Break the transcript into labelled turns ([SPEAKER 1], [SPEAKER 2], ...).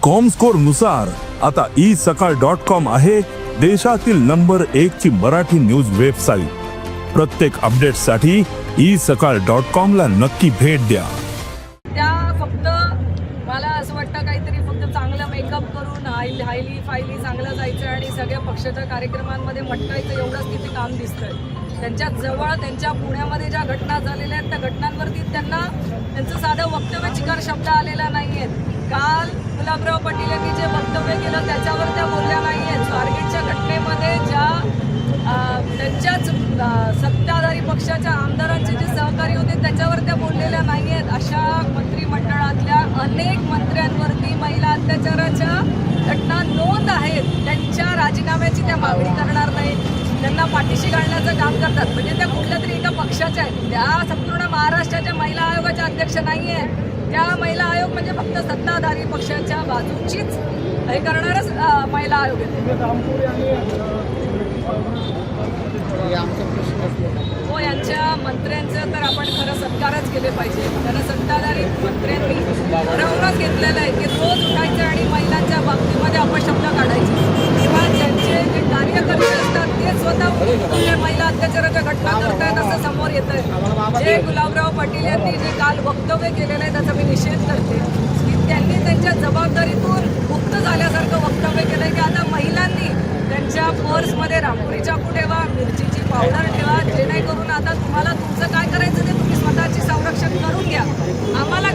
[SPEAKER 1] Comscore नुसार आता isakal.com आहे देशातील नंबर 1 ची मराठी न्यूज वेबसाईट। प्रत्येक अपडेटसाठी isakal.com ला नक्की भेट द्या।
[SPEAKER 2] त्या फक्त मला असं वाटतं काहीतरी फक्त चांगलं मेकअप करून हायली फायली चांगलं जायचं आणि सगळ्या पक्षाच्या कार्यक्रमांमध्ये मटकायचं एवढंच तिथे काम दिसतंय। त्यांच्या जवळ त्यांच्या पुण्यामध्ये ज्या घटना झालेल्या आहेत त्या घटनांवरती त्यांचं साधं वक्तव्य चिकार शब्द आलेला नाही आहेत। काल गुलाबराव पाटील यांनी जे वक्तव्य केलं त्याच्यावर त्या बोलल्या नाही आहेत। स्वारगेटच्या घटनेमध्ये ज्या त्यांच्याच सत्ताधारी पक्षाच्या आमदारांचे जे सहकारी होते त्याच्यावर त्या बोललेल्या नाही आहेत। अशा मंत्रिमंडळातल्या अनेक मंत्र्यांवरती महिला अत्याचाराच्या घटना नोंद आहेत। त्यांच्या राजीनाम्याची त्या मागणी करणार नाहीत, त्यांना पाठीशी घालण्याचं काम करतात। म्हणजे त्या कुठल्या तरी एका पक्षाच्या आहेत, त्या संपूर्ण महाराष्ट्राच्या महिला आयोगाच्या अध्यक्ष नाही आहेत। त्या महिला आयोग म्हणजे फक्त सत्ताधारी पक्षाच्या बाजूचीच हे करणारच महिला आयोग आहे। हो, यांच्या मंत्र्यांचं तर आपण खरं सत्कारच केले पाहिजे। त्यांना सत्ताधारी मंत्र्यांनी ठरवूनच घेतलेलं आहे की रोज उठायचं आणि महिलांच्या बाबतीमध्ये अपशब्द काढायचे। तेव्हा ज्यांचे जे कार्यकर्ते असतात ते स्वतः महिला अत्याचाराच्या घटना करतायत असं समोर येत आहे। जे गुलाबराव पाटील यांनी जे काल वक्तव्य केलेलं आहे त्याचा मी निषेध करते की त्यांनी त्यांच्या जबाबदारीतून मुक्त झाल्यासारखं वक्तव्य केलं आहे की आता महिलांनी त्यांच्या पर्समध्ये रांगोळी चाकू ठेवा, मिरचीची पावडर ठेवा, जेणेकरून आता तुम्हाला तुमचं काय करायचं ते तुम्ही स्वतःची संरक्षण करून घ्या। आम्हाला